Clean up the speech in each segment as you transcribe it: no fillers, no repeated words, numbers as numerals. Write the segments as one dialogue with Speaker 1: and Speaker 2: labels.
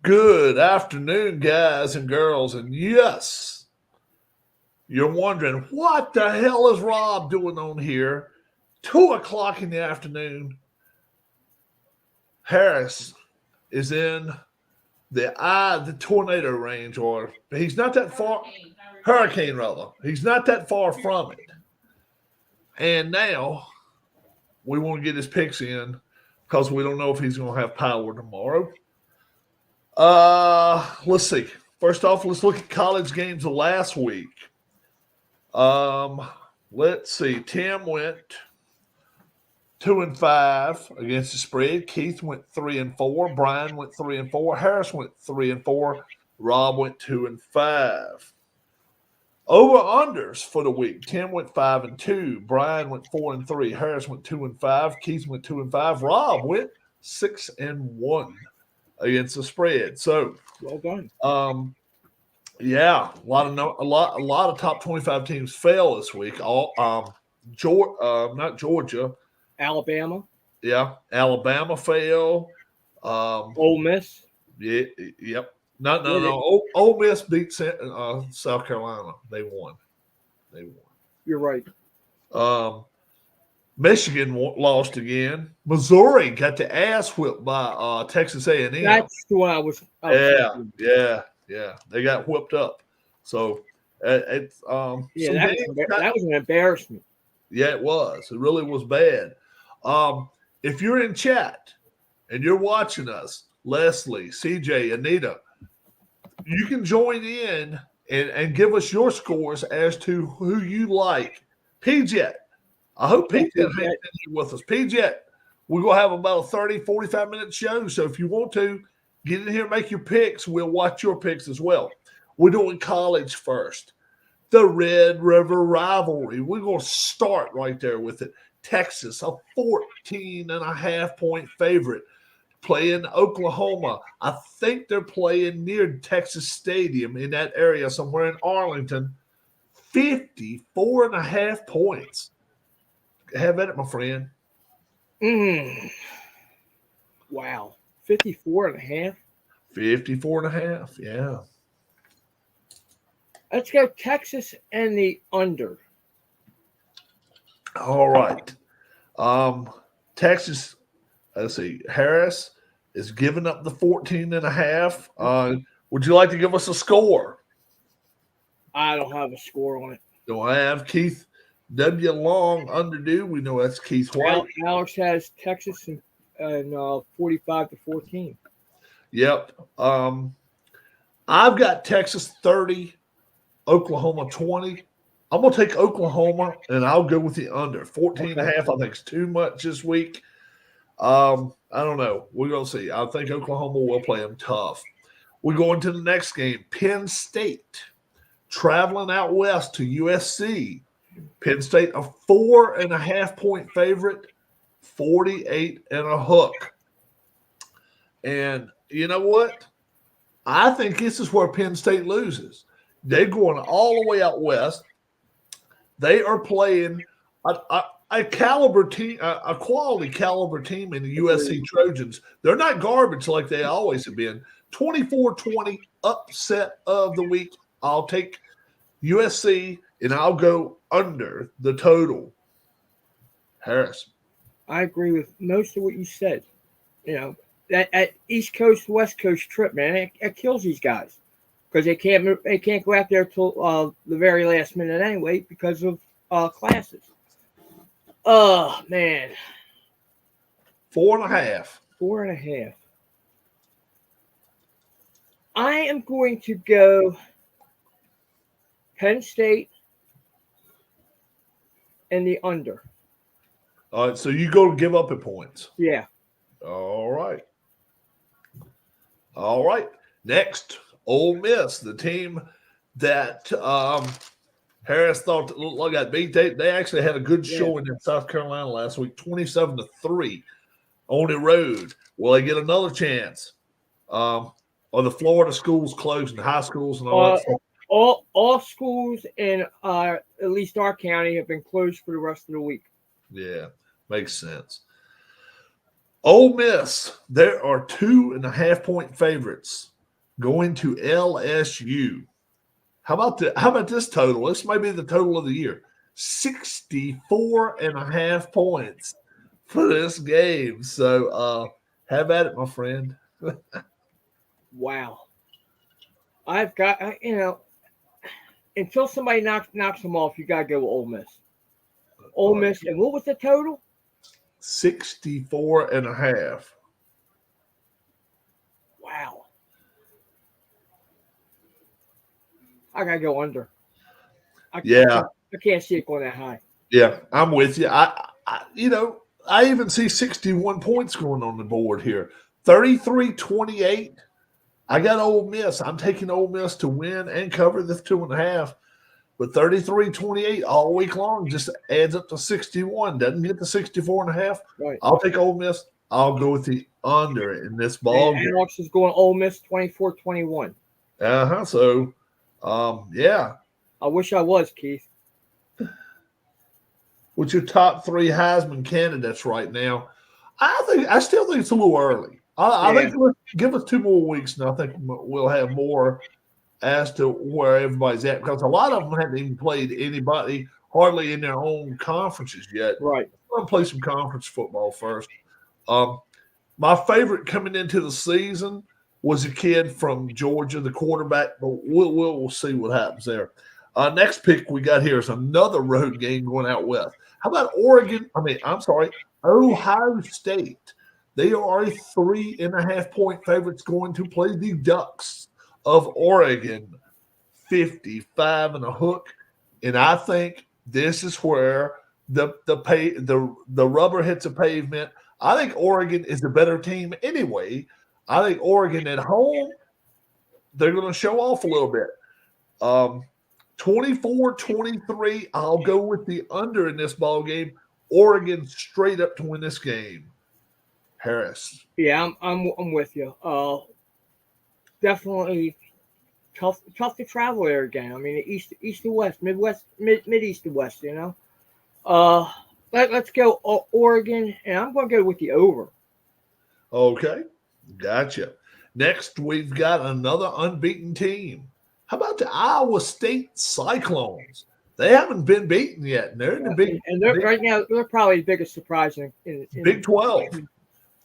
Speaker 1: Good afternoon, guys and girls. And yes, you're wondering, what the hell is Rob doing on here? 2 o'clock in the afternoon. Harris is in the tornado range, or he's not that far. Hurricane, rather. He's not that far from it. And now we want to get his picks in because we don't know if he's going to have power tomorrow. Let's see. First off, let's look at college games of last week. Um, let's see. Tim went 2-5 against the spread. Keith went 3-4. Brian went 3-4. Harris went 3-4. Rob went 2-5. Over unders for the week. Tim went 5-2. Brian went 4-3. Harris went 2-5. Keith went 2-5. Rob went 6-1 against the spread. So
Speaker 2: well done.
Speaker 1: Yeah, a lot of top 25 teams fell this week. All not Georgia,
Speaker 2: Alabama.
Speaker 1: Yeah, Alabama fell.
Speaker 2: Ole Miss.
Speaker 1: Yeah, yep. No. Ole Miss beat South Carolina. They won.
Speaker 2: You're right.
Speaker 1: Michigan lost again. Missouri got the ass whipped by Texas A&M.
Speaker 2: That's what I was
Speaker 1: Yeah. They got whipped up. So it's
Speaker 2: that was an embarrassment.
Speaker 1: Yeah, it was. It really was bad. If you're in chat and you're watching us, Leslie, CJ, Anita, you can join in and give us your scores as to who you like. PJ, I hope PJ hangs in here with us. PJ, we're going to have about a 30, 45-minute show. So if you want to, get in here, make your picks. We'll watch your picks as well. We're doing college first. The Red River rivalry. We're going to start right there with it. Texas, a 14.5-point favorite, playing Oklahoma. I think they're playing near Texas Stadium in that area, somewhere in Arlington. 54.5 points. Have at it, my friend.
Speaker 2: Wow. 54.5?
Speaker 1: 54.5, yeah.
Speaker 2: Let's go Texas and the under.
Speaker 1: All right. Texas, let's see. Harris is giving up the 14.5. Would you like to give us a score?
Speaker 2: I don't have a score on it.
Speaker 1: Don't have Keith W. Long underdue. We know that's Keith White.
Speaker 2: Alex has Texas and 45-14.
Speaker 1: Yep. I've got Texas 30, Oklahoma 20. I'm going to take Oklahoma, and I'll go with the under. 14.5, I think, is too much this week. I don't know. We're going to see. I think Oklahoma will play them tough. We go into the next game. Penn State traveling out west to USC. Penn State, a 4.5-point favorite, 48 and a hook. And you know what? I think this is where Penn State loses. They're going all the way out west. They are playing a caliber team, a quality caliber team in the USC Trojans. They're not garbage like they always have been. 24-20 upset of the week. I'll take USC and I'll go under the total. Harris.
Speaker 2: I agree with most of what you said. You know, that East Coast West Coast trip, man, it kills these guys because they can't go out there till the very last minute anyway because of classes. Oh man,
Speaker 1: 4.5.
Speaker 2: 4.5. I am going to go Penn State and the under.
Speaker 1: All right, so you go to give up at points.
Speaker 2: Yeah.
Speaker 1: All right. Next, Ole Miss, the team that Harris thought got beat. They actually had a good showing in South Carolina last week, 27-3 on the road. Will they get another chance? Are the Florida schools closing, high schools and all that stuff?
Speaker 2: All schools in at least our county have been closed for the rest of the week.
Speaker 1: Yeah, makes sense. Ole Miss, there are 2.5-point favorites going to LSU. How about this total? This may be the total of the year. 64.5 points for this game. So have at it, my friend.
Speaker 2: Wow. I've got until somebody knocks them off, you gotta go with Ole Miss. Ole Miss, and what was the total?
Speaker 1: 64.5.
Speaker 2: Wow. I gotta go under. I can't see it going that high.
Speaker 1: Yeah, I'm with you. I even see 61 points going on the board here. 33-28. I got Ole Miss. I'm taking Ole Miss to win and cover the 2.5. But 33-28 all week long just adds up to 61. Doesn't get to 64.5.
Speaker 2: Right.
Speaker 1: I'll take Ole Miss. I'll go with the under in this ball game.
Speaker 2: Alex is going Ole Miss 24-21.
Speaker 1: So, yeah.
Speaker 2: I wish I was, Keith.
Speaker 1: With your top 3 Heisman candidates right now, I still think it's a little early. I think give us 2 more weeks, and I think we'll have more as to where everybody's at, because a lot of them haven't even played anybody hardly in their own conferences yet.
Speaker 2: Right.
Speaker 1: I'm going to play some conference football first. My favorite coming into the season was a kid from Georgia, the quarterback, but we'll see what happens there. Next pick we got here is another road game going out west. How about Ohio State? They are 3.5-point favorites going to play the Ducks of Oregon, 55 and a hook. And I think this is where the rubber hits the pavement. I think Oregon is the better team anyway. I think Oregon at home, they're going to show off a little bit. 24-23, I'll go with the under in this ball game. Oregon straight up to win this game. Harris.
Speaker 2: Yeah, I'm with you. Definitely tough to travel there again. I mean, east to west, Midwest, mid-east to west. Let's go Oregon, and I'm going to go with the over.
Speaker 1: Okay, gotcha. Next, we've got another unbeaten team. How about the Iowa State Cyclones? They haven't been beaten yet. And they're in the Big,
Speaker 2: and right now they're probably the biggest surprise in
Speaker 1: Big 12.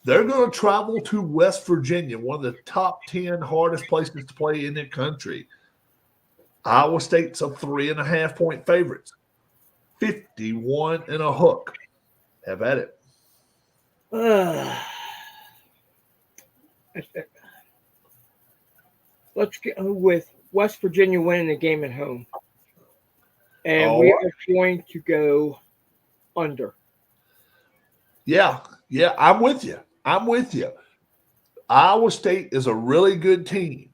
Speaker 1: They're going to travel to West Virginia, one of the top 10 hardest places to play in the country. Iowa State's a 3.5-point favorites. 51 and a hook. Have at it.
Speaker 2: Let's go with West Virginia winning the game at home. And we are going to go under.
Speaker 1: Yeah, I'm with you. Iowa State is a really good team,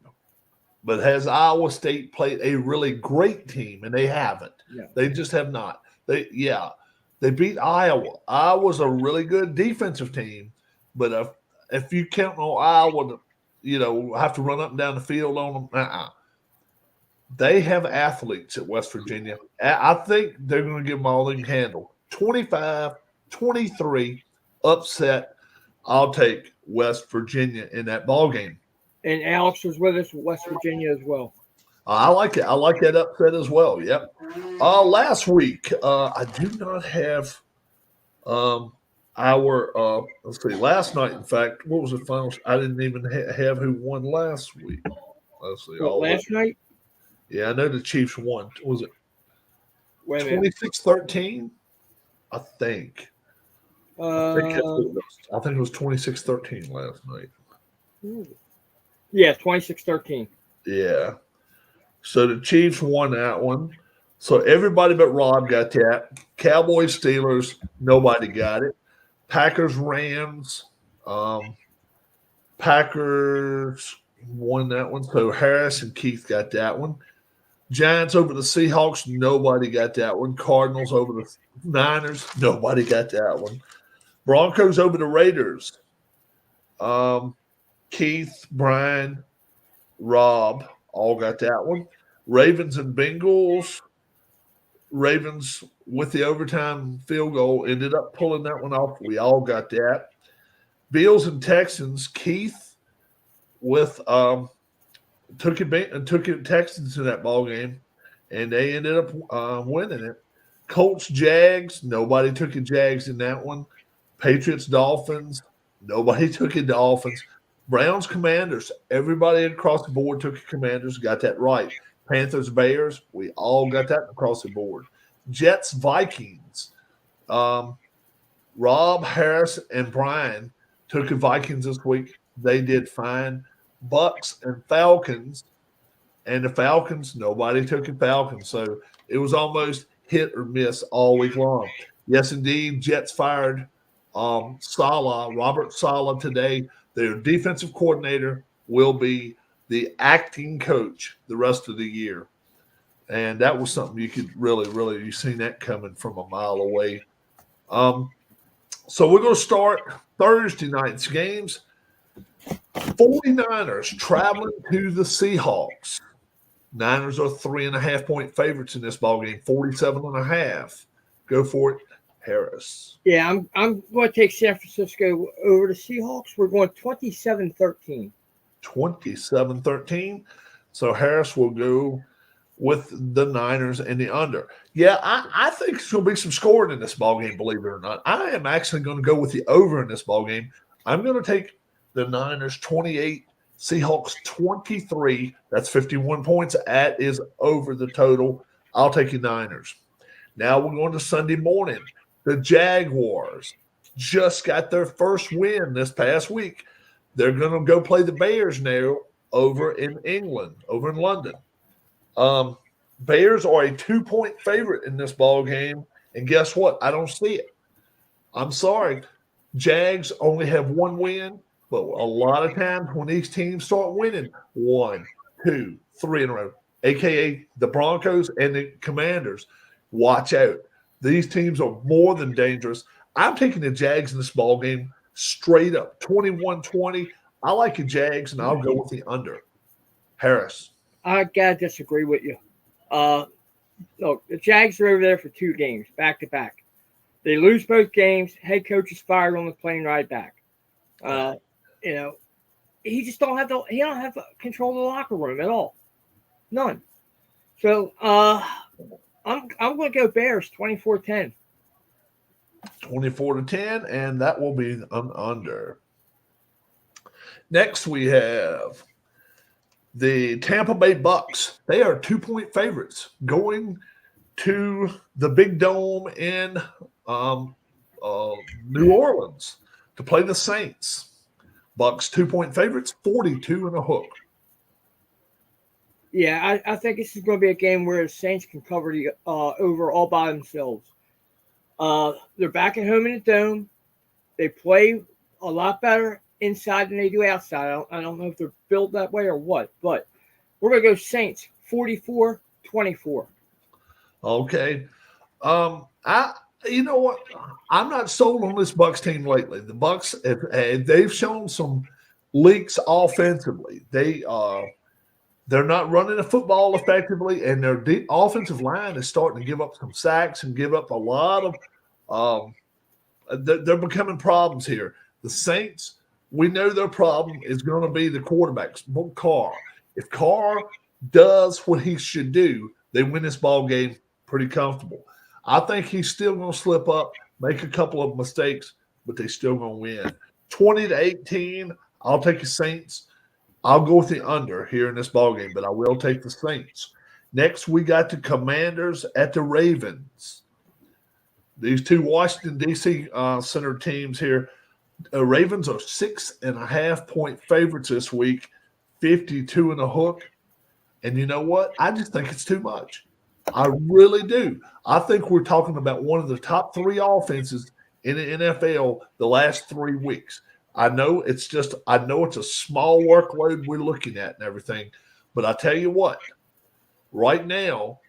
Speaker 1: but has Iowa State played a really great team? And they haven't.
Speaker 2: Yeah.
Speaker 1: They just have not. They beat Iowa. Iowa's a really good defensive team, but if you count on Iowa to, have to run up and down the field on them, They have athletes at West Virginia. I think they're going to give them all they can handle. 25-23 upset. I'll take West Virginia in that ball game.
Speaker 2: And Alex was with us with West Virginia as well.
Speaker 1: I like it. I like that upset as well. Yep. Last week, I do not have let's see, last night, in fact, what was the final? I didn't even have who won last week. Let's see.
Speaker 2: Last night?
Speaker 1: Yeah, I know the Chiefs won. Was it
Speaker 2: 26-13?
Speaker 1: I think. I think it was 26-13 last night.
Speaker 2: Yeah, 26-13.
Speaker 1: Yeah. So the Chiefs won that one. So everybody but Rob got that. Cowboys, Steelers, nobody got it. Packers, Rams. Packers won that one. So Harris and Keith got that one. Giants over the Seahawks, nobody got that one. Cardinals over the Niners, nobody got that one. Broncos over the Raiders. Keith, Brian, Rob all got that one. Ravens and Bengals. Ravens with the overtime field goal ended up pulling that one off. We all got that. Bills and Texans. Keith with took it Texans in that ball game, and they ended up winning it. Colts Jags. Nobody took the Jags in that one. Patriots Dolphins. Nobody took it Dolphins. Browns Commanders. Everybody across the board took the Commanders. Got that right. Panthers Bears. We all got that across the board. Jets Vikings. Rob, Harris, and Brian took the Vikings this week. They did fine. Bucks and Falcons. And the Falcons, nobody took the Falcons. So it was almost hit or miss all week long. Yes, indeed. Jets fired Robert Saleh today. Their defensive coordinator will be the acting coach the rest of the year. And that was something you could really, you seen that coming from a mile away. So we're going to start Thursday night's games. 49ers traveling to the Seahawks. Niners are 3.5-point favorites in this ball game, 47.5. Go for it, Harris.
Speaker 2: Yeah, I'm going to take San Francisco over the Seahawks. We're going 27-13.
Speaker 1: 27-13. So Harris will go with the Niners and the under. Yeah, I think there's going to be some scoring in this ball game, believe it or not. I am actually going to go with the over in this ball game. I'm going to take the Niners 28, Seahawks 23. That's 51 points. That is over the total. I'll take the Niners. Now we're going to Sunday morning. The Jaguars just got their first win this past week. They're going to go play the Bears now over in England, over in London. Bears are a 2-point favorite in this ball game, and guess what? I don't see it. I'm sorry. Jags only have one win, but a lot of times when these teams start winning 1, 2, 3 in a row, aka the Broncos and the Commanders, watch out. These teams are more than dangerous. I'm taking the Jags in this ball game straight up, 21-20. I like the Jags, and I'll go with the under. Harris.
Speaker 2: I gotta disagree with you. Look, the Jags are over there for 2 games, back to back. They lose both games. Head coach is fired on the plane ride back. He just don't have control of the locker room at all, none. So I'm going to go Bears 24-10.
Speaker 1: 24-10, and that will be an under. Next, we have the Tampa Bay Bucks. They are 2-point favorites going to the Big Dome in New Orleans to play the Saints. Bucks 2-point favorites, 42 and a hook.
Speaker 2: Yeah, I think this is going to be a game where the Saints can cover the over all by themselves. They're back at home in the Dome. They play a lot better inside than they do outside. I don't know if they're built that way or what, but we're going to go Saints 44-24.
Speaker 1: Okay. You know what? I'm not sold on this Bucks team lately. The Bucks, they've shown some leaks offensively. They're not running the football effectively, and their offensive line is starting to give up some sacks and give up a lot of they're becoming problems here. The Saints, we know their problem is going to be the quarterbacks, Carr. If Carr does what he should do, they win this ball game pretty comfortable. I think he's still going to slip up, make a couple of mistakes, but they're still going to win. 20-18, I'll take the Saints. I'll go with the under here in this ballgame, but I will take the Saints. Next, we got the Commanders at the Ravens. These two Washington, D.C. Center teams here. Ravens are 6.5-point favorites this week, 52 and a hook. And you know what? I just think it's too much. I really do. I think we're talking about one of the top 3 offenses in the NFL the last 3 weeks. I know it's a small workload we're looking at and everything, but I tell you what, right now,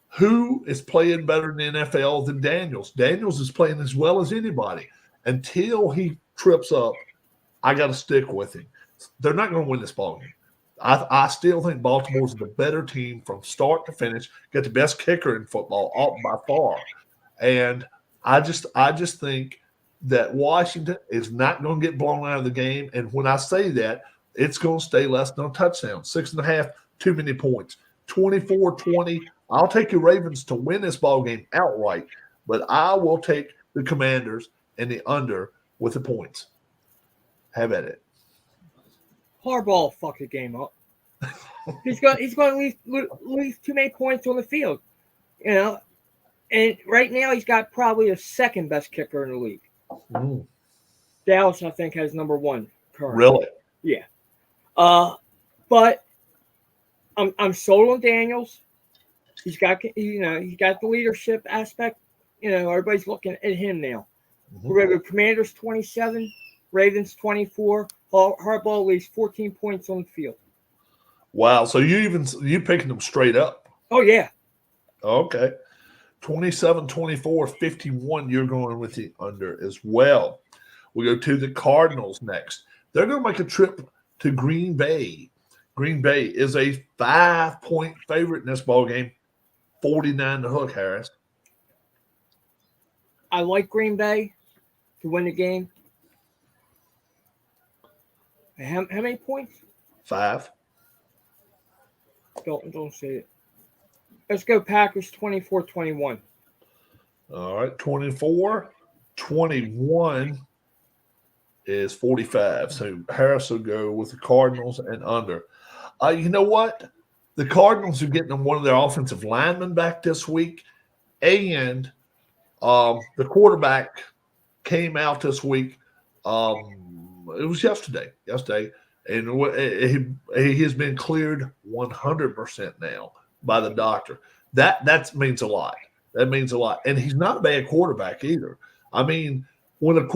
Speaker 1: who is playing better in the NFL than Daniels? Daniels is playing as well as anybody. Until he trips up, I got to stick with him. They're not going to win this ball game. I still think Baltimore's the better team from start to finish. Got the best kicker in football by far, and I just think that Washington is not going to get blown out of the game. And when I say that, it's going to stay less than a touchdown. 6.5, too many points. 24-20. I'll take your Ravens to win this ball game outright, but I will take the Commanders and the under with the points. Have at it.
Speaker 2: Harbaugh fuck the game up. He's going to leave too many points on the field, you know. And right now he's got probably the second best kicker in the league.
Speaker 1: Mm.
Speaker 2: Dallas, I think, has number one currently.
Speaker 1: Really?
Speaker 2: Yeah. But I'm sold on Daniels. He's got the leadership aspect. You know, everybody's looking at him now.
Speaker 1: Mm-hmm.
Speaker 2: We're going to go Commanders 27, Ravens 24. Harbaugh leaves 14 points on the field.
Speaker 1: Wow. So you picking them straight up?
Speaker 2: Oh yeah.
Speaker 1: Okay. 27-24, 51. You're going with the under as well. We go to the Cardinals next. They're going to make a trip to Green Bay. Green Bay is a 5-point favorite in this ball game. 49 to hook, Harris.
Speaker 2: I like Green Bay to win the game. How many points?
Speaker 1: 5.
Speaker 2: Don't say it. Let's go Packers 24-21.
Speaker 1: All right, 24-21 is 45. So Harris will go with the Cardinals and under. You know what? The Cardinals are getting one of their offensive linemen back this week, and the quarterback came out this week. It was yesterday, and he has been cleared 100% now by the doctor. That means a lot. That means a lot, and he's not a bad quarterback either. I mean, when a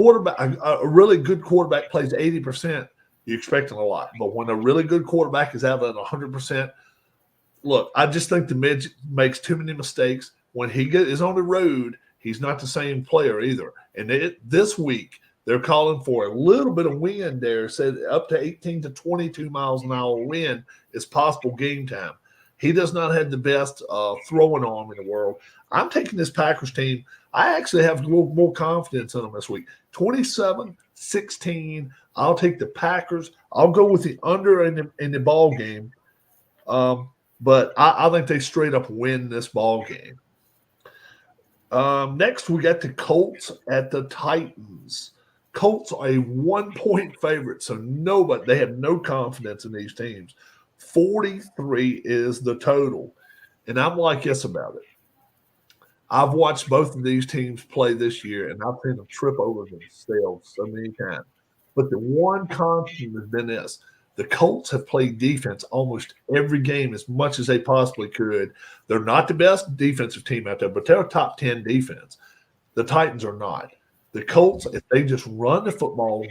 Speaker 1: really good quarterback plays 80%, you're expecting a lot. But when a really good quarterback is out at 100%, look, I just think the midget makes too many mistakes. When he is on the road, he's not the same player either. And this week, they're calling for a little bit of wind there. Said up to 18 to 22 miles an hour wind is possible game time. He does not have the best throwing arm in the world. I'm taking this Packers team. I actually have a little more confidence in them this week. 27-16. I'll take the Packers. I'll go with the under in the ball game. But I think they straight up win this ball game. Next, we got the Colts at the Titans. Colts are a 1-point favorite, so they have no confidence in these teams. 43 is the total. And I'm like this about it. I've watched both of these teams play this year, and I've seen them trip over themselves so many times. But the one constant has been this. The Colts have played defense almost every game as much as they possibly could. They're not the best defensive team out there, but they're a top 10 defense. The Titans are not. The Colts, if they just run the football,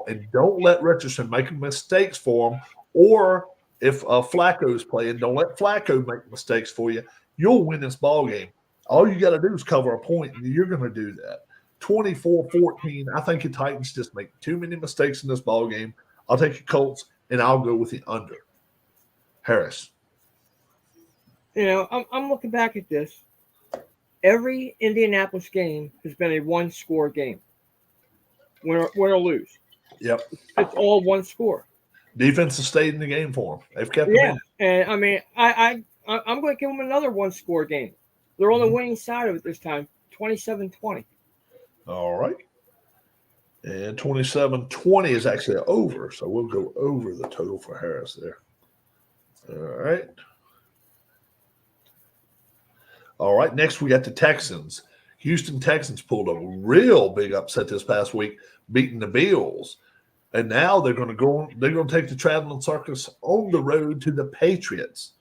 Speaker 1: and don't let Richardson make mistakes for them, or if Flacco's playing, don't let Flacco make mistakes for you, you'll win this ball game. All you got to do is cover a point, and you're going to do that. 24-14, I think the Titans just make too many mistakes in this ball game. I'll take the Colts, and I'll go with the under. Harris.
Speaker 2: You know, I'm looking back at this. Every Indianapolis game has been a one-score game. Win or lose.
Speaker 1: Yep.
Speaker 2: It's all one score.
Speaker 1: Defense has stayed in the game for them. They've kept them in.
Speaker 2: And I mean, I'm going to give them another one-score game. They're on the winning side of it this time, 27-20.
Speaker 1: All right. And 27-20 is actually over, so we'll go over the total for Harris there. All right. All right, next we got the Texans. Houston Texans pulled a real big upset this past week, beating the Bills. And now they're going to take the traveling circus on the road to the Patriots.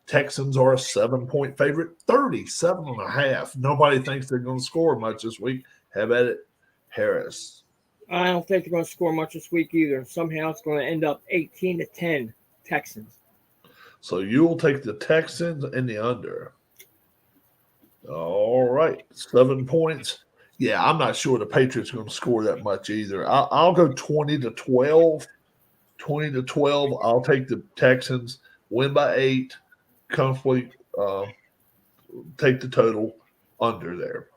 Speaker 1: Texans are a 7-point favorite, 37.5. Nobody thinks they're going to score much this week. Have at it, Harris.
Speaker 2: I don't think they're going to score much this week either. Somehow it's going to end up 18-10 Texans.
Speaker 1: So you'll take the Texans and the under. All right, 7 points. Yeah, I'm not sure the Patriots are going to score that much either. I'll go 20-12. 20-12. I'll take the Texans. Win by 8. Comfortably take the total under there.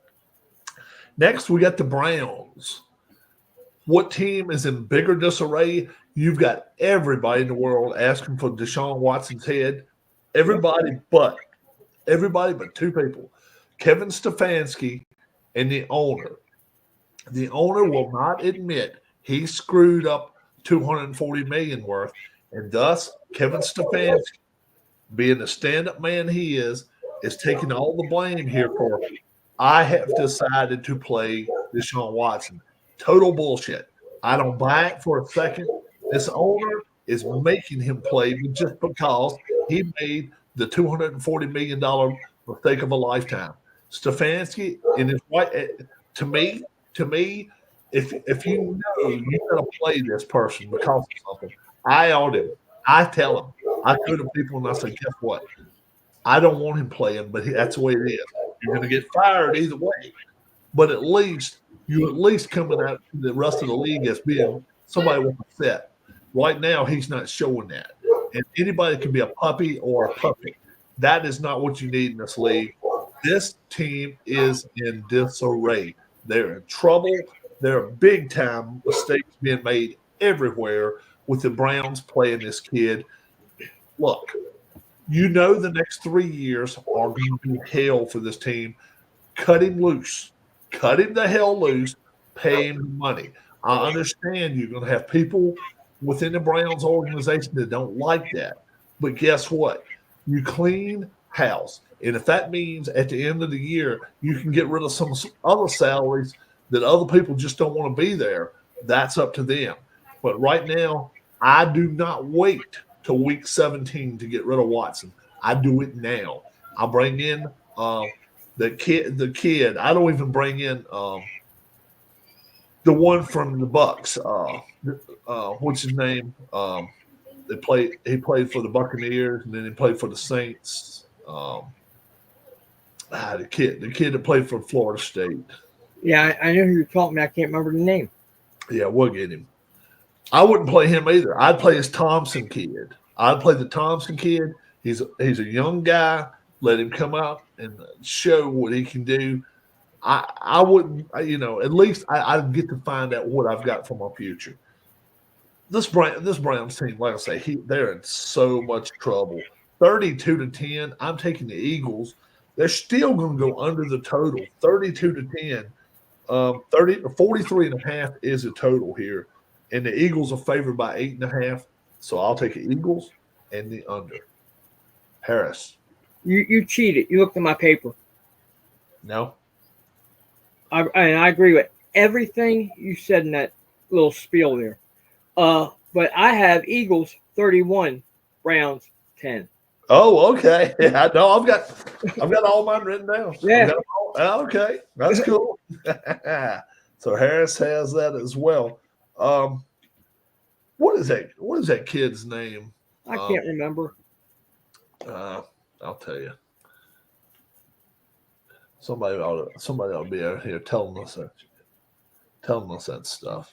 Speaker 1: Next, we got the Browns. What team is in bigger disarray? You've got everybody in the world asking for Deshaun Watson's head. Everybody but two people, Kevin Stefanski and the owner. The owner will not admit he screwed up 240 million worth, and thus Kevin Stefanski, being the stand-up man he is taking all the blame here for I have decided to play Deshaun Watson. Total bullshit. I don't buy it for a second. This owner is making him play just because he made the $240 million mistake of a lifetime. Stefanski, in his right, to me, if you know you got to play this person because of something, I ought him. I tell him. I go to people and I say, guess what? I don't want him playing, but that's the way it is. You're going to get fired either way. But at least coming out to the rest of the league as being somebody with a set. Right now, he's not showing that. And anybody can be a puppy or a puppet. That is not what you need in this league. This team is in disarray. They're in trouble. There are big time mistakes being made everywhere with the Browns playing this kid. Look, you know the next 3 years are going to be hell for this team. Cut him loose. Cut him the hell loose. Pay him money. I understand you're going to have people within the Browns organization that don't like that. But guess what? You clean house. And if that means at the end of the year you can get rid of some other salaries that other people just don't want to be there, that's up to them. But right now, I do not wait till week 17 to get rid of Watson. I do it now. I bring in the kid. I don't even bring in the one from the Bucks. What's his name? He played for the Buccaneers and then he played for the Saints. The kid that played for Florida State.
Speaker 2: Yeah, I know who you're talking about. I can't remember the name.
Speaker 1: Yeah, we'll get him. I wouldn't play him either. I'd play his Thompson kid. I'd play the Thompson kid. He's a young guy. Let him come out and show what he can do. I wouldn't, at least I'd get to find out what I've got for my future. This Browns team, like I say, they're in so much trouble. 32-10. I'm taking the Eagles. They're still going to go under the total. 32-10. 43.5 is a total here. And the Eagles are favored by 8.5. So I'll take the Eagles and the under. Harris.
Speaker 2: You cheated. You looked at my paper.
Speaker 1: No.
Speaker 2: I agree with everything you said in that little spiel there. But I have Eagles 31, Browns 10.
Speaker 1: Oh, okay. Yeah, no, I've got all mine written down.
Speaker 2: Yeah.
Speaker 1: Okay, that's cool. So Harris has that as well. What is that kid's name?
Speaker 2: I can't remember.
Speaker 1: I'll tell you. Somebody ought to be out here telling us that stuff.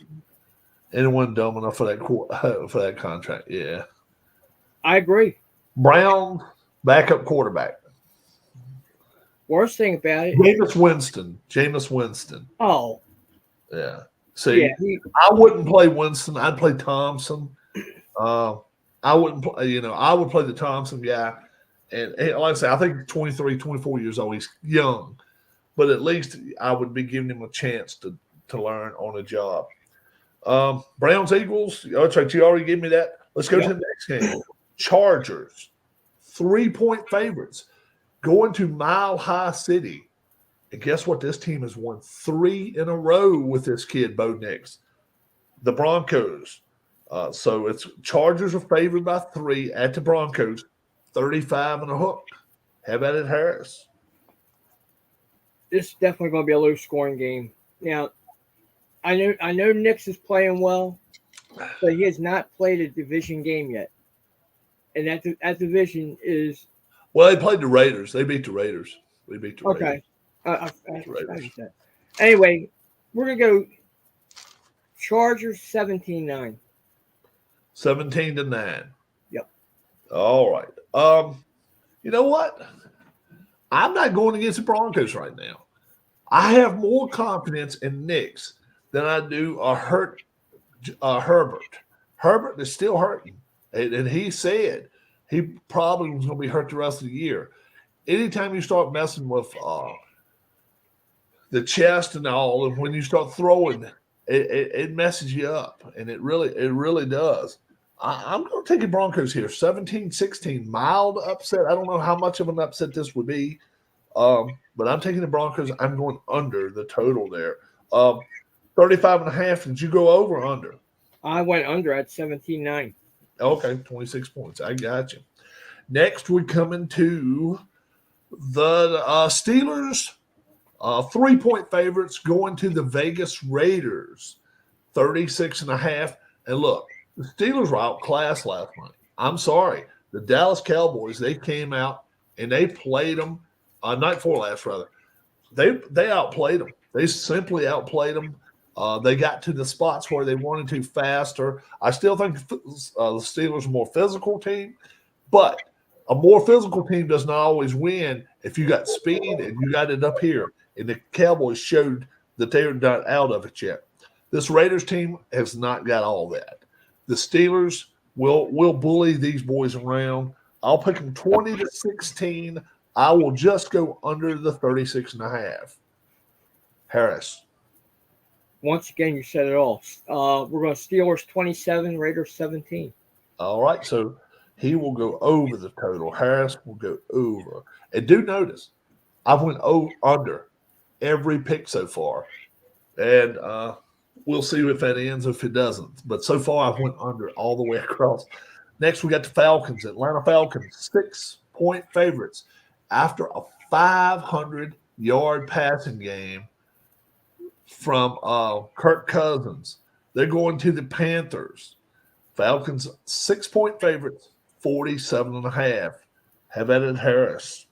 Speaker 1: Anyone dumb enough for that contract? Yeah,
Speaker 2: I agree.
Speaker 1: Brown, backup quarterback.
Speaker 2: Worst thing about it,
Speaker 1: Jameis Winston.
Speaker 2: Oh,
Speaker 1: yeah. See,
Speaker 2: yeah,
Speaker 1: I wouldn't play Winston. I'd play Thompson. I wouldn't play. I would play the Thompson guy. And like I say, I think 23, 24 years old. He's young, but at least I would be giving him a chance to learn on a job. Browns, Eagles. Oh, that's right. You already gave me that. Let's go to the next game. Chargers, 3-point favorites, going to Mile High City. And guess what? This team has won 3 in a row with this kid, Bo Nix. The Broncos. So it's Chargers are favored by 3 at the Broncos, 35 and a hook. How about it, Harris?
Speaker 2: This is definitely going to be a low scoring game. Now, I know Nix is playing well, but he has not played a division game yet. And that division is.
Speaker 1: Well, they played the Raiders. They beat the Raiders.
Speaker 2: Okay. Anyway, we're going to go Chargers 17-9.
Speaker 1: 17-9.
Speaker 2: Yep.
Speaker 1: All right. You know what? I'm not going against the Broncos right now. I have more confidence in Nix than I do Herbert. Herbert is still hurting, and he said he probably was going to be hurt the rest of the year. Anytime you start messing with the chest and all, and when you start throwing, it messes you up, and it really does. I'm going to take the Broncos here, 17-16, mild upset. I don't know how much of an upset this would be, but I'm taking the Broncos. I'm going under the total there. 35 and a half. Did you go over or under?
Speaker 2: I went under at 17-9.
Speaker 1: Okay, 26 points. I got you. Next, we come into the Steelers. 3-point favorites going to the Vegas Raiders, 36 and a half. And look, the Steelers were outclassed last night. I'm sorry. The Dallas Cowboys, they came out and they played them, night before last, rather. They outplayed them. They simply outplayed them. They got to the spots where they wanted to faster. I still think the Steelers are a more physical team, but a more physical team does not always win if you got speed and you got it up here. And the Cowboys showed that they're not out of it yet. This Raiders team has not got all that. The Steelers will bully these boys around. I'll pick them 20-16. I will just go under the 36 and a half. Harris.
Speaker 2: Once again, you said it all. We're going to Steelers 27, Raiders 17.
Speaker 1: All right, so he will go over the total. Harris will go over. And do notice, I went under every pick so far. And we'll see if that ends, if it doesn't. But so far, I went under all the way across. Next, we got the Falcons, Atlanta Falcons, 6-point favorites after a 500-yard passing game from Kirk Cousins. They're going to the Panthers. Falcons, 6-point favorites, 47 and a half. Have at it, Harris.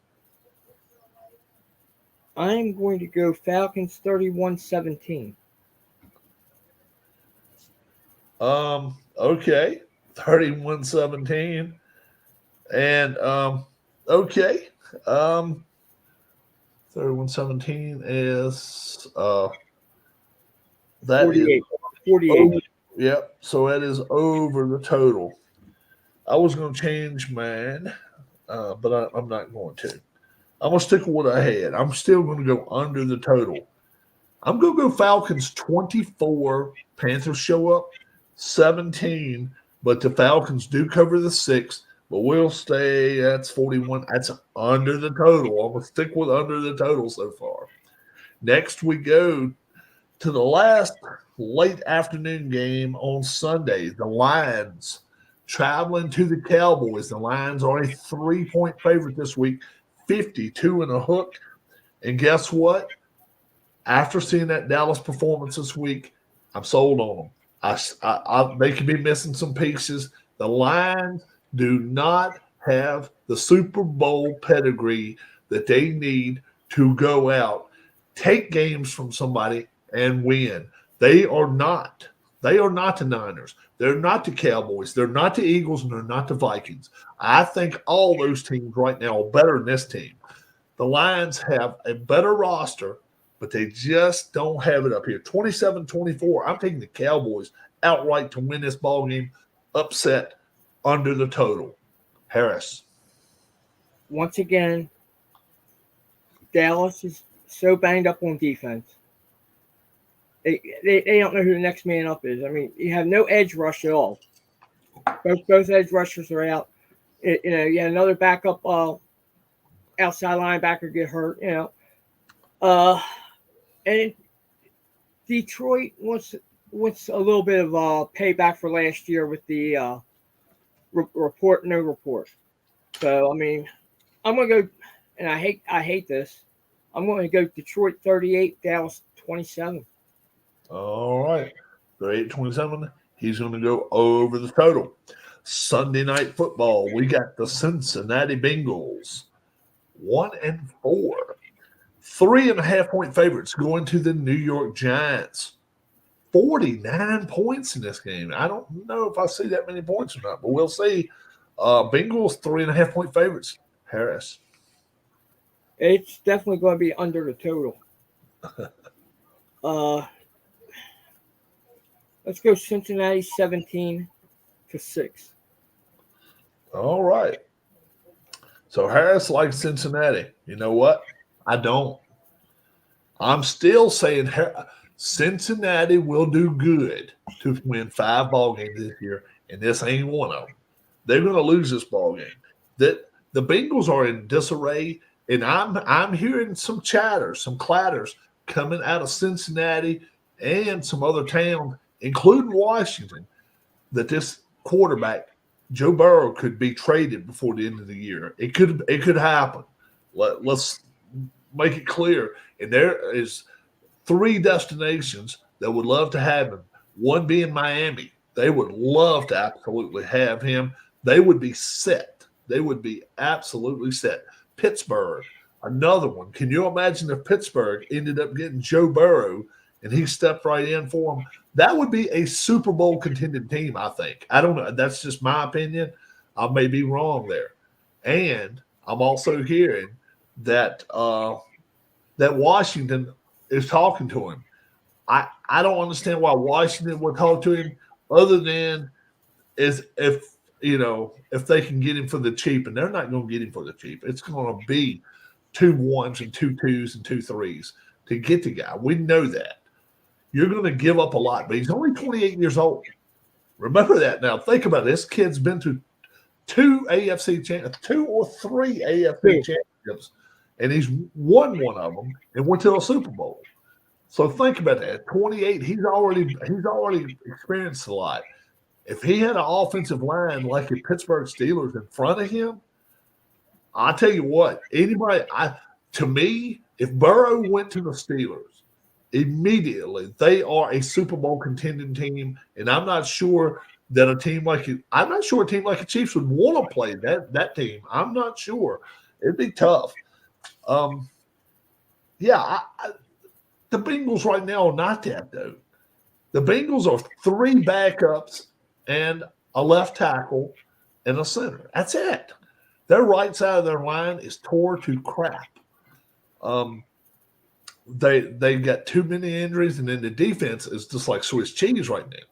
Speaker 2: I'm going to go Falcons 31-17.
Speaker 1: Okay. 31-17. And okay. 31-17 is that
Speaker 2: 48.
Speaker 1: is
Speaker 2: 48.
Speaker 1: over, yep. So that is over the total. I was going to change mine, but I'm not going to. I'm going to stick with what I had. I'm still going to go under the total. I'm going to go Falcons 24. Panthers show up 17, but the Falcons do cover the 6. But we'll stay, that's 41. That's under the total. I'm going to stick with under the total so far. Next, we go to the last late afternoon game on Sunday. The Lions traveling to the Cowboys. The Lions are a 3-point favorite this week, 52 and a hook. And guess what? After seeing that Dallas performance this week, I'm sold on them. They could be missing some pieces. The Lions do not have the Super Bowl pedigree that they need to go out, take games from somebody, and win. They are not. They are not the Niners. They're not the Cowboys. They're not the Eagles, and they're not the Vikings. I think all those teams right now are better than this team. The Lions have a better roster, but they just don't have it up here. 27-24. I'm taking the Cowboys outright to win this ball game, upset under the total. Harris.
Speaker 2: Once again, Dallas is so banged up on defense. They don't know who the next man up is. I mean, you have no edge rush at all. Both edge rushers are out. You had another backup outside linebacker get hurt. And Detroit wants a little bit of payback for last year with the report, no report. So I mean, I'm gonna go, and I hate this. I'm going to go Detroit 38, Dallas 27.
Speaker 1: All right. 38-27. He's going to go over the total. Sunday night football. We got the Cincinnati Bengals 1-4. 3.5-point favorites going to the New York Giants. 49 points in this game. I don't know if I see that many points or not, but we'll see. Bengals 3.5-point favorites. Harris.
Speaker 2: It's definitely going to be under the total. Uh, let's go Cincinnati 17-6.
Speaker 1: All right. So Harris likes Cincinnati. You know what? I don't. I'm still saying Cincinnati will do good to win 5 ball games this year, and this ain't one of them. They're going to lose this ball game. That the Bengals are in disarray, and I'm hearing some chatter, some clatters coming out of Cincinnati and some other towns, including Washington, that this quarterback Joe Burrow could be traded before the end of the year. It could happen. Let's make it clear. And there is 3 destinations that would love to have him. One being Miami. They would love to absolutely have him. They would be set. They would be absolutely set. Pittsburgh, another one. Can you imagine if Pittsburgh ended up getting Joe Burrow and he stepped right in for him? That would be a Super Bowl contending team, I think. I don't know. That's just my opinion. I may be wrong there. And I'm also hearing that that Washington is talking to him. I don't understand why Washington would talk to him other than is if they can get him for the cheap, and they're not going to get him for the cheap. It's going to be 2 1s and 2 2s and 2 3s to get the guy. We know that. You're going to give up a lot, but he's only 28 years old. Remember that now. Think about it. This kid's been to 2 or 3 AFC championships, and he's won one of them and went to a Super Bowl. So think about that. At 28, he's already experienced a lot. If he had an offensive line like the Pittsburgh Steelers in front of him, I'll tell you what, to me, if Burrow went to the Steelers, immediately they are a Super Bowl contending team, and I'm not sure a team like the Chiefs would want to play that team. I'm not sure. It'd be tough. The Bengals right now are not that, though. The Bengals are 3 backups and a left tackle and a center. That's it. Their right side of their line is tore to crap. They got too many injuries, and then the defense is just like Swiss cheese right now.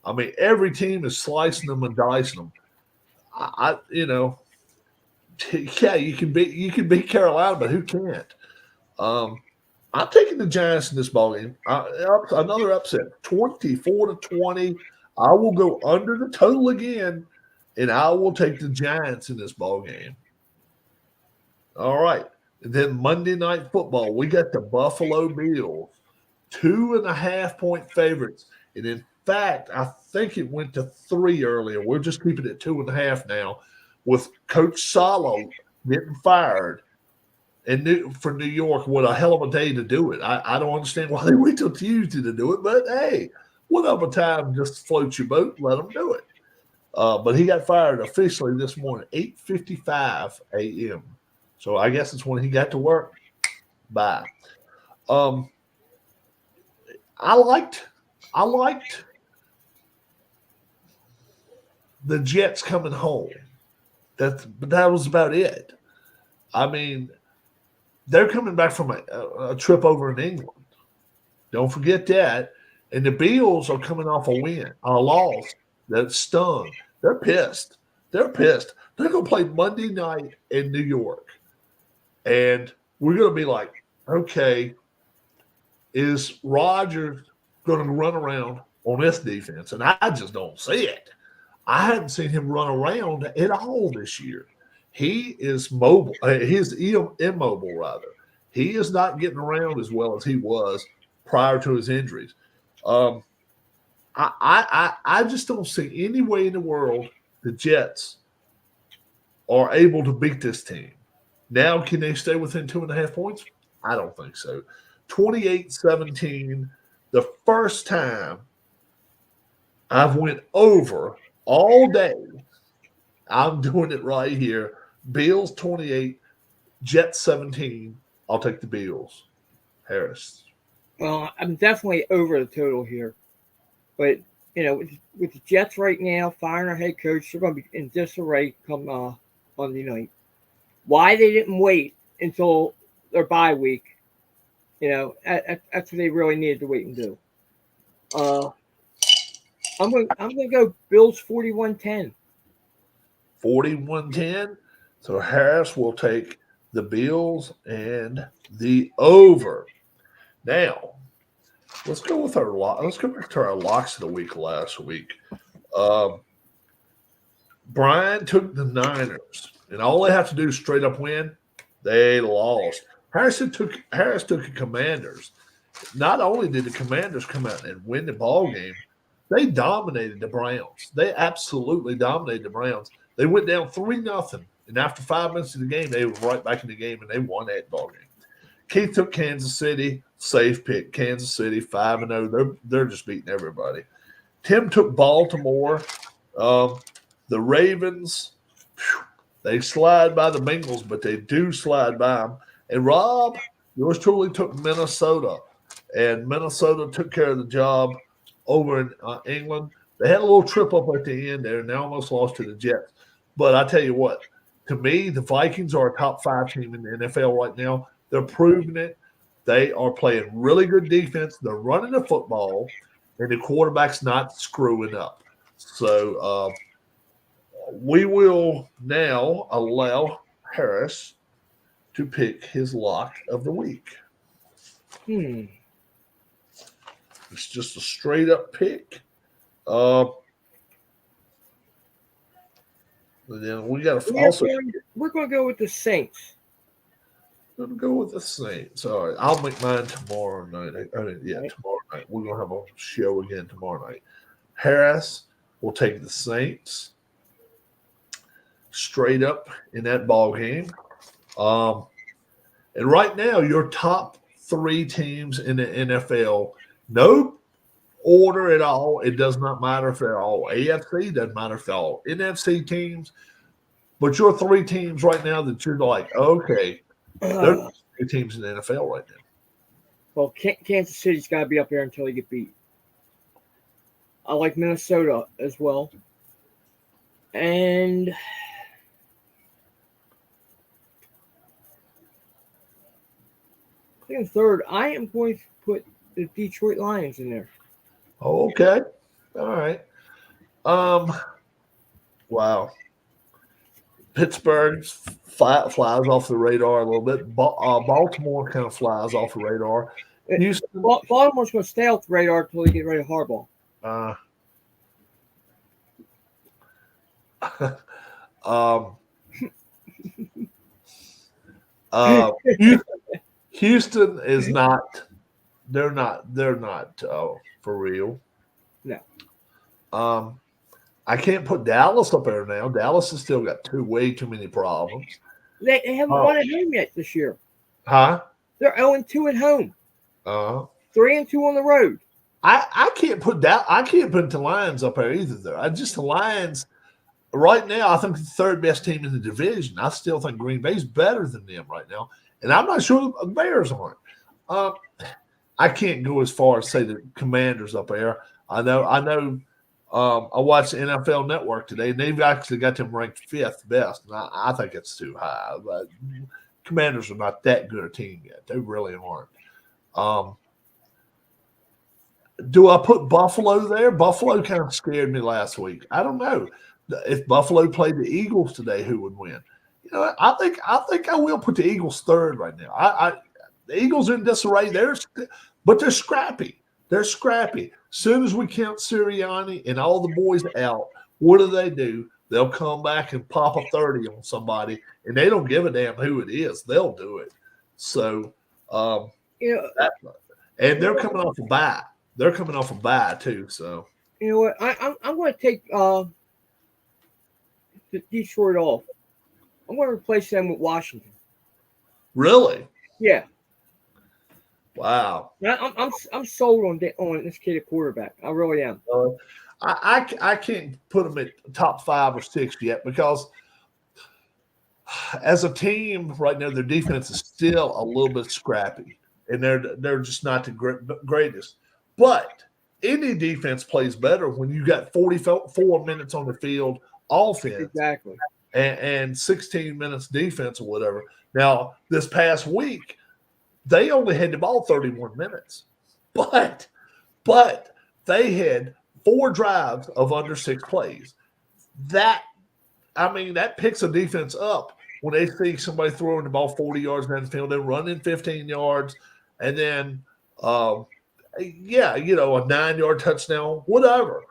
Speaker 1: I mean, every team is slicing them and dicing them. You can beat Carolina, but who can't? I'm taking the Giants in this ballgame. Another upset, 24-20. I will go under the total again, and I will take the Giants in this ballgame. All right. And then Monday Night Football, we got the Buffalo Bills, 2.5-point favorites. And in fact, I think it went to 3 earlier. We're just keeping it 2.5 now, with Coach Salo getting fired. And for New York, what a hell of a day to do it. I don't understand why they wait till Tuesday to do it, but hey, what other time just float your boat, let them do it. But he got fired officially this morning, 8:55 a.m. So I guess it's when he got to work. Bye. I liked the Jets coming home. But that was about it. I mean, they're coming back from a trip over in England. Don't forget that. And the Bills are coming off a loss that stung. They're pissed. They're going to play Monday night in New York. And we're going to be like, okay, is Rodgers going to run around on this defense? And I just don't see it. I haven't seen him run around at all this year. He is mobile. He's immobile, rather. He is not getting around as well as he was prior to his injuries. I just don't see any way in the world the Jets are able to beat this team. Now, can they stay within 2.5 points? I don't think so. 28-17, the first time I've went over all day. I'm doing it right here. Bills 28, Jets 17. I'll take the Bills. Harris.
Speaker 2: Well, I'm definitely over the total here. But, with the Jets right now, firing our head coach, they're going to be in disarray come Monday night. Why they didn't wait until their bye week That's what they really needed to wait and do. I'm gonna go Bills 41-10.
Speaker 1: 41-10. So Harris will take the Bills and the over. Now, let's go with our let's go back to our locks of the week last week. Brian took the Niners, and all they have to do is straight up win. They lost. Harris took the Commanders. Not only did the Commanders come out and win the ball game, they dominated the Browns. They absolutely dominated the Browns. They went down 3-0, and after 5 minutes of the game, they were right back in the game, and they won that ball game. Keith took Kansas City, safe pick. Kansas City 5-0. They're just beating everybody. Tim took Baltimore. The Ravens, they slide by the Bengals, but they do slide by them. And Rob, yours truly took Minnesota, and Minnesota took care of the job over in England. They had a little trip up at the end there, and they almost lost to the Jets. But I tell you what, to me, the Vikings are a top 5 team in the NFL right now. They're proving it. They are playing really good defense. They're running the football, and the quarterback's not screwing up. So we will now allow Harris to pick his lock of the week. It's just a straight up pick. And then we got to also.
Speaker 2: We're going to go with the Saints.
Speaker 1: We're going to go with the Saints. All right. I'll make mine tomorrow night. Tomorrow night. We're going to have a show again tomorrow night. Harris will take the Saints straight up in that ball game. And right now, your top 3 teams in the NFL, no order at all. It does not matter if they're all AFC, doesn't matter if they're all NFC teams. But your 3 teams right now that you're like, okay, there's 3 teams in the NFL right now.
Speaker 2: Well, Kansas City's got to be up there until they get beat. I like Minnesota as well. And in third, I am going to put the Detroit Lions in there.
Speaker 1: Okay. All right. Wow. Pittsburgh flies off the radar a little bit. Baltimore kind of flies off the radar.
Speaker 2: Baltimore's going to stay off the radar until they get rid of Harbaugh.
Speaker 1: Houston is not. They're not for real.
Speaker 2: No.
Speaker 1: I can't put Dallas up there now. Dallas has still got way too many problems.
Speaker 2: They haven't won at home yet this year.
Speaker 1: Huh?
Speaker 2: They're 0-2 at home. 3-2 on the road.
Speaker 1: I can't put the Lions up there either. Though the Lions right now, I think the 3rd best team in the division. I still think Green Bay's better than them right now, and I'm not sure the Bears aren't. I can't go as far as say the Commanders up there. I know. I watched the NFL Network today, and they've actually got them ranked 5th best. And I think it's too high. But Commanders are not that good a team yet. They really aren't. Do I put Buffalo there? Buffalo kind of scared me last week. I don't know. If Buffalo played the Eagles today, who would win? I think I will put the Eagles 3rd right now. The Eagles are in disarray. But they're scrappy. They're scrappy. Soon as we count Sirianni and all the boys out, what do? They'll come back and pop a 30 on somebody, and they don't give a damn who it is. They'll do it. So, and they're coming off a bye. They're coming off a bye too. So,
Speaker 2: you know what? I'm going to take Detroit off. I'm going to replace them with Washington.
Speaker 1: Really?
Speaker 2: Yeah.
Speaker 1: Wow.
Speaker 2: I'm sold on this kid at quarterback. I really am.
Speaker 1: I can't put them at top 5 or 6 yet because as a team right now, their defense is still a little bit scrappy, and they're just not the greatest. But any defense plays better when you got 44 minutes on the field offense.
Speaker 2: Exactly.
Speaker 1: And 16 minutes defense or whatever. Now, this past week, they only had the ball 31 minutes, but they had 4 drives of under 6 plays. That picks a defense up when they see somebody throwing the ball 40 yards down the field and running 15 yards, and then a 9-yard touchdown, whatever.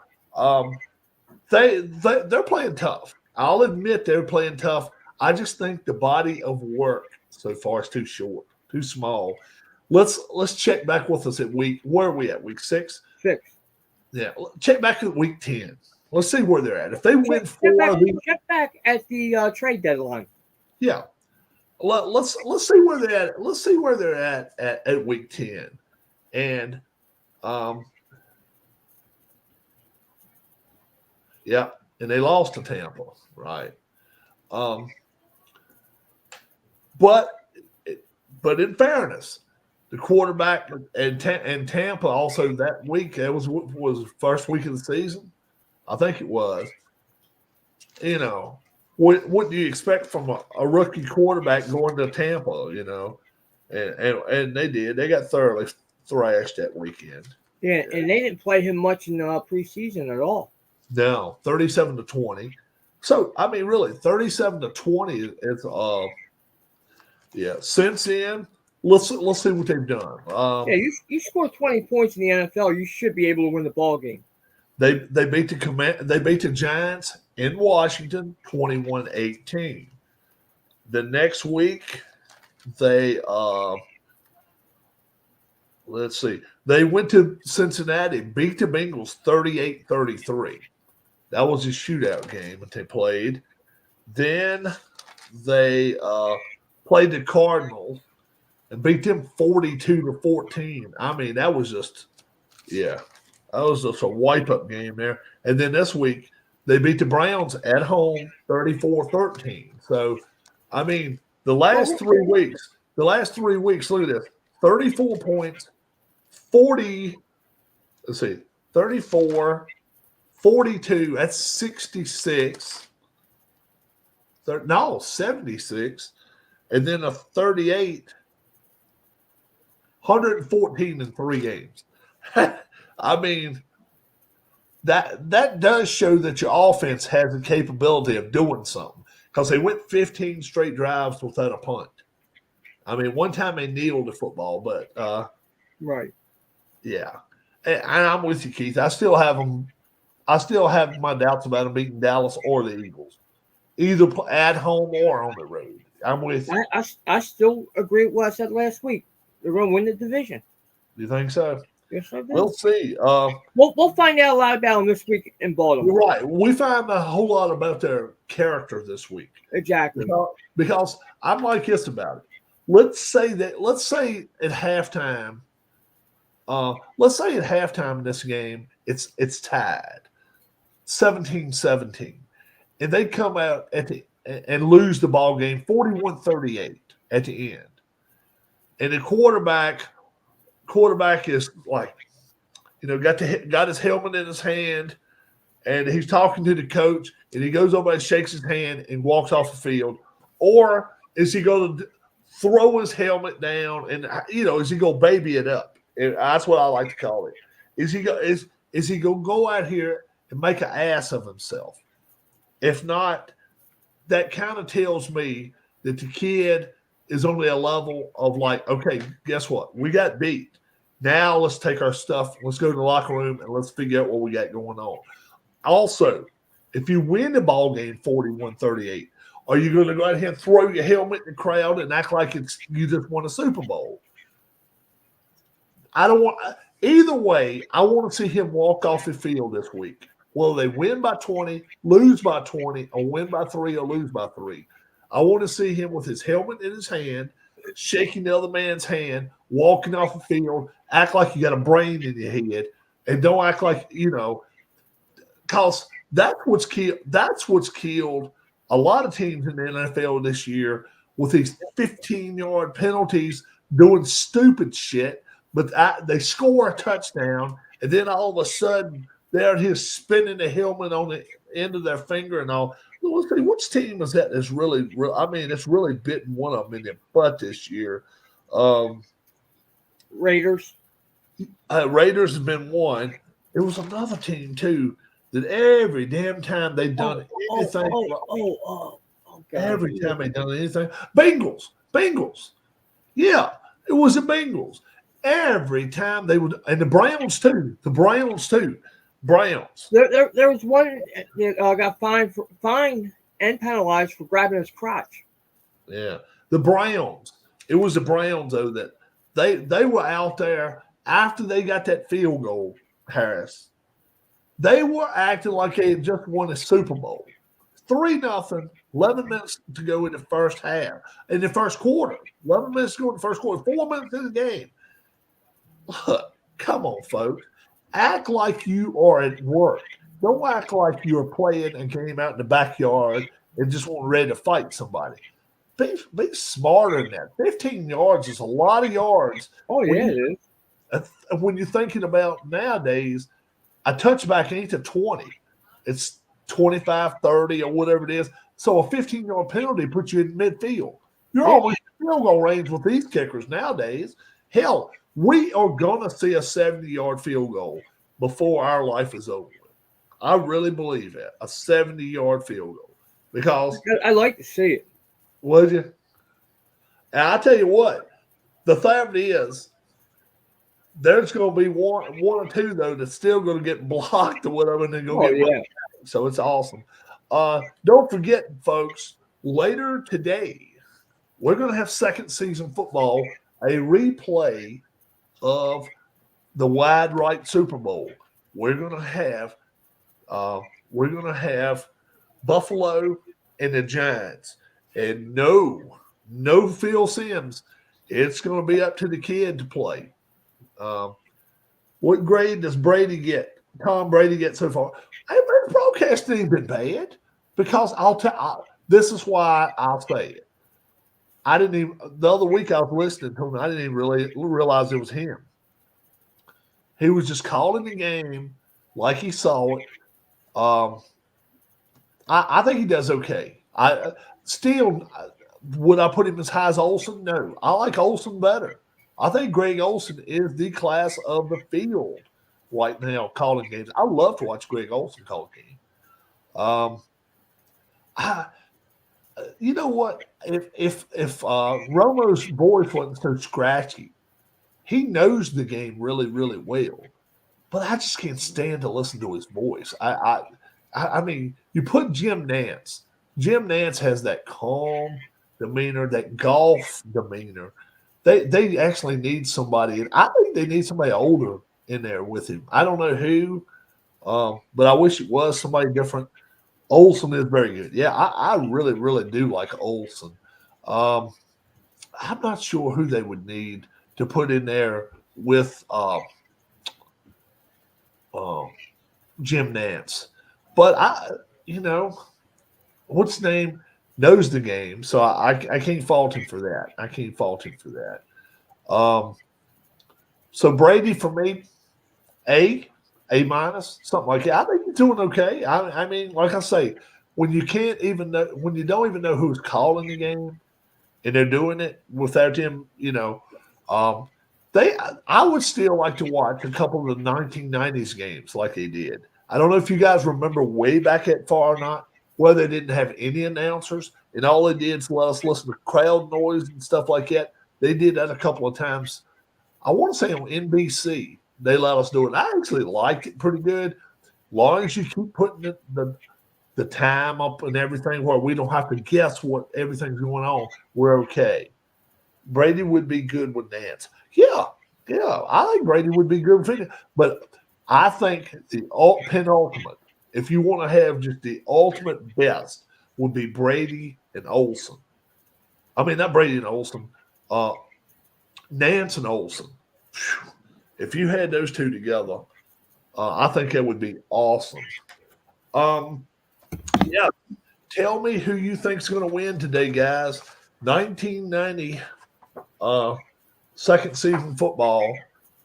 Speaker 1: They're playing tough. I'll admit they're playing tough. I just think the body of work so far is too short, too small. Let's check back with us at where are we at? Week 6?
Speaker 2: 6.
Speaker 1: Yeah, check back at week 10. Let's see where they're at. If they win 4,
Speaker 2: check back at the trade deadline.
Speaker 1: Yeah, let's see where they're at. Let's see where they're at week 10, and and they lost to Tampa, right? But in fairness, the quarterback and Tampa also that week, that was the first week of the season, I think it was. You know, what do you expect from a rookie quarterback going to Tampa? You know, and they did. They got thoroughly thrashed that weekend.
Speaker 2: Yeah, and they didn't play him much in the preseason at all.
Speaker 1: No, 37-20. So I mean, really, 37-20 is Since then, let's see what they've done.
Speaker 2: You score 20 points in the NFL, you should be able to win the ball game.
Speaker 1: They beat the Giants in Washington 21-18. The next week, they they went to Cincinnati, beat the Bengals 38-33. That was a shootout game that they played. Then they played the Cardinals and beat them 42-14. I mean, that was just a wipe-up game there. And then this week, they beat the Browns at home 34-13. So, I mean, the last 3 weeks, look at this. 34 points, 34, 42, that's 66. 76. And then a 38, 114 in 3 games. I mean, that does show that your offense has the capability of doing something, because they went 15 straight drives without a punt. I mean, one time they kneeled the football, but
Speaker 2: right.
Speaker 1: Yeah. And I'm with you, Keith. I still have my doubts about them beating Dallas or the Eagles, either at home or on the road. I'm with you.
Speaker 2: I still agree with what I said last week. They're going to win the division.
Speaker 1: Do you think so?
Speaker 2: Yes, I do.
Speaker 1: We'll see.
Speaker 2: We'll find out a lot about them this week in Baltimore.
Speaker 1: You're right. We found a whole lot about their character this week.
Speaker 2: Exactly.
Speaker 1: Because I'm like this about it. Let's say at halftime. Let's say at halftime in this game, it's tied 17-17. And they come out and lose the ball game 41-38 at the end. And the quarterback is like, got his helmet in his hand, and he's talking to the coach, and he goes over and shakes his hand and walks off the field. Or is he going to throw his helmet down and, is he going to baby it up? And that's what I like to call it. Is he going to go out here and make an ass of himself? If not, that kind of tells me that the kid is only a level of like, okay, guess what? We got beat. Now let's take our stuff. Let's go to the locker room and let's figure out what we got going on. Also, if you win the ball game 41-38, are you going to go out here and throw your helmet in the crowd and act like you just won a Super Bowl? I don't want either way. I want to see him walk off the field this week. Will they win by 20, lose by 20, or win by 3 or lose by 3? I want to see him with his helmet in his hand, shaking the other man's hand, walking off the field, act like you got a brain in your head, and don't act like, because that's what's killed a lot of teams in the NFL this year with these 15-yard penalties, doing stupid shit, but they score a touchdown, and then all of a sudden they're here spinning the helmet on the end of their finger and all. Let's see, which team is that that's really, it's really bitten one of them in the butt this year.
Speaker 2: Raiders.
Speaker 1: Raiders have been one. It was another team too that every damn time they've done anything,
Speaker 2: Oh, God.
Speaker 1: every time they've done anything, Bengals. Yeah, it was the Bengals. Every time they would, and the Browns too. Browns.
Speaker 2: There was one that got fined and penalized for grabbing his crotch.
Speaker 1: Yeah, the Browns. It was the Browns though that they were out there after they got that field goal, Harris. They were acting like they had just won a Super Bowl. 3-0, 11 minutes to go in the first half. In the first quarter. 11 minutes to go in the first quarter. 4 minutes in the game. Look, come on, folks. Act like you are at work. Don't act like you're playing a game out in the backyard and just want ready to fight somebody. Be smarter than that. 15 yards is a lot of yards.
Speaker 2: Oh, yeah, it is.
Speaker 1: When you're thinking about nowadays, a touchback ain't to 20. It's 25, 30, or whatever it is. So a 15-yard penalty puts you in midfield. You're always in field goal range with these kickers nowadays. Hell, we are going to see a 70-yard field goal before our life is over. I really believe that. A 70-yard field goal. Because
Speaker 2: I like to see it.
Speaker 1: Would you? And I tell you what, the fact is, there's going to be one or two though that's still going to get blocked or whatever, and then go get blocked. So it's awesome. Don't forget, folks. Later today, we're going to have second season football, a replay of the wide right Super Bowl. We're going to have Buffalo and the Giants. And no Phil Simms. It's going to be up to the kid to play. What grade does Brady get? Tom Brady get so far? The broadcasting ain't been bad because this is why I'll say it. I didn't even the other week I was listening to him. I didn't even really realize it was him. He was just calling the game like he saw it. I think he does okay. Would I put him as high as Olsen? No. I like Olsen better. I think Greg Olsen is the class of the field right now calling games. I love to watch Greg Olsen call a game. You know what? If Romo's voice wasn't so scratchy, he knows the game really, really well. But I just can't stand to listen to his voice. I mean, you put Jim Nantz. Jim Nantz has that calm demeanor, that golf demeanor. They actually need somebody, and I think they need somebody older in there with him. I don't know who, but I wish it was somebody different. Olsen is very good. Yeah, I really, really do like Olsen. I'm not sure who they would need to put in there with Jim Nantz. But what's his name knows the game, so I can't fault him for that. So Brady for me, A minus, something like that. I think he's doing okay. I mean, like I say, when you don't even know who's calling the game, and they're doing it without him, I would still like to watch a couple of the 1990s games like they did. I don't know if you guys remember way back that far or not, where they didn't have any announcers, and all they did is let us listen to crowd noise and stuff like that. They did that a couple of times. I want to say on NBC, they let us do it. I actually liked it pretty good. As long as you keep putting the time up and everything where we don't have to guess what everything's going on, we're okay. Brady would be good with Nantz. Yeah. I think Brady would be good with it. But I think the penultimate, if you want to have just the ultimate best, would be Brady and Olsen. I mean, not Brady and Olsen, Nantz and Olsen. Whew. If you had those two together, I think that would be awesome. Yeah. Tell me who you think's going to win today, guys. 1990 second season football.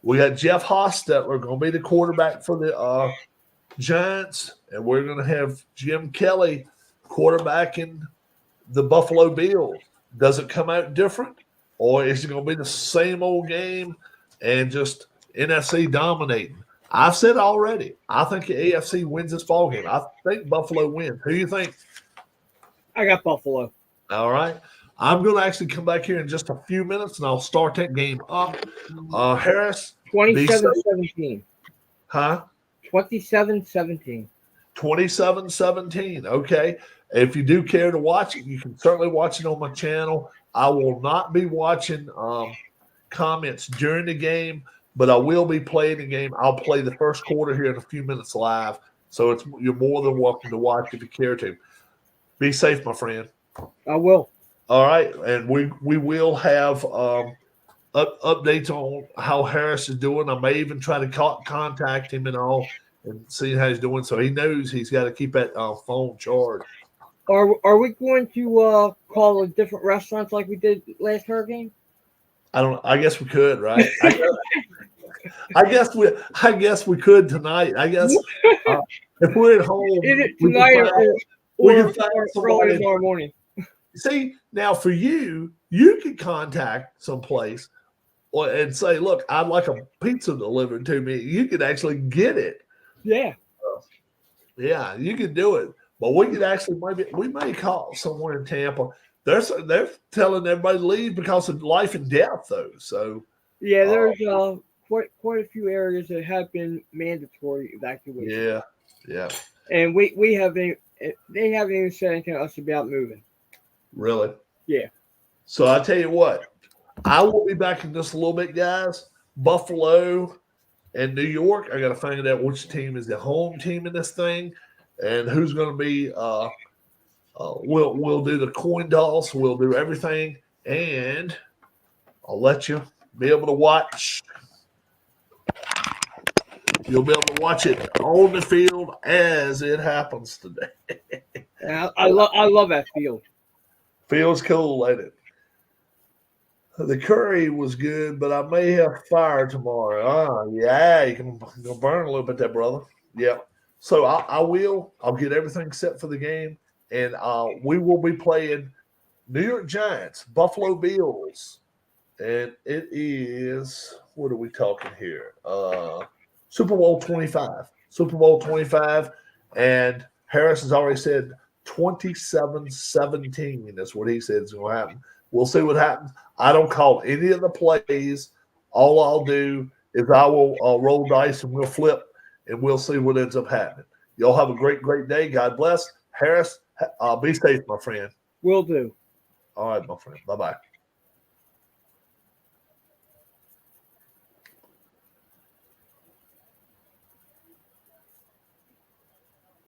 Speaker 1: We got Jeff Hostetler going to be the quarterback for the Giants, and we're going to have Jim Kelly quarterbacking the Buffalo Bills. Does it come out different, or is it going to be the same old game and just NFC dominating. I've said already, I think the AFC wins this ball game. I think Buffalo wins. Who do you think?
Speaker 2: I got Buffalo.
Speaker 1: All right. I'm going to actually come back here in just a few minutes, and I'll start that game up. Harris.
Speaker 2: 27-17.
Speaker 1: Huh?
Speaker 2: 27-17.
Speaker 1: 27-17. Okay. If you do care to watch it, you can certainly watch it on my channel. I will not be watching comments during the game, but I will be playing the game. I'll play the first quarter here in a few minutes live. So you're more than welcome to watch if you care to. Be safe, my friend.
Speaker 2: I will.
Speaker 1: All right. And we will have updates on how Harris is doing. I may even try to contact him and all and see how he's doing. So he knows he's got to keep that phone charged.
Speaker 2: Are we going to call a different restaurants like we did last hurricane?
Speaker 1: I guess we could, right? I guess we could tonight. I guess if we're at home,
Speaker 2: tonight
Speaker 1: we can find
Speaker 2: early tomorrow morning.
Speaker 1: See, now for you can contact someplace and say, "Look, I'd like a pizza delivered to me." You could actually get it.
Speaker 2: Yeah.
Speaker 1: Yeah, you can do it. But we could actually we may call somewhere in Tampa. They're telling everybody to leave because of life and death, though. So
Speaker 2: yeah, there's quite a few areas that have been mandatory evacuation.
Speaker 1: Yeah.
Speaker 2: And they haven't even said anything to us about moving.
Speaker 1: Really?
Speaker 2: Yeah.
Speaker 1: So I tell you what, I will be back in just a little bit, guys. Buffalo and New York. I got to find out which team is the home team in this thing, and who's going to be. We'll do the coin toss. We'll do everything, and I'll let you be able to watch. You'll be able to watch it on the field as it happens today.
Speaker 2: I love that field.
Speaker 1: Feels cool, ain't it? The curry was good, but I may have fire tomorrow. Yeah, you can burn a little bit there, brother. Yeah. So I'll get everything set for the game, and we will be playing New York Giants, Buffalo Bills, and it is, what are we talking here? Super Bowl 25. Super Bowl 25, and Harris has already said 27-17 is what he said is going to happen. We'll see what happens. I don't call any of the plays. All I'll do is I will roll dice and we'll flip, and we'll see what ends up happening. Y'all have a great, great day. God bless. Harris, be safe, my friend.
Speaker 2: Will do.
Speaker 1: All right, my friend. Bye-bye.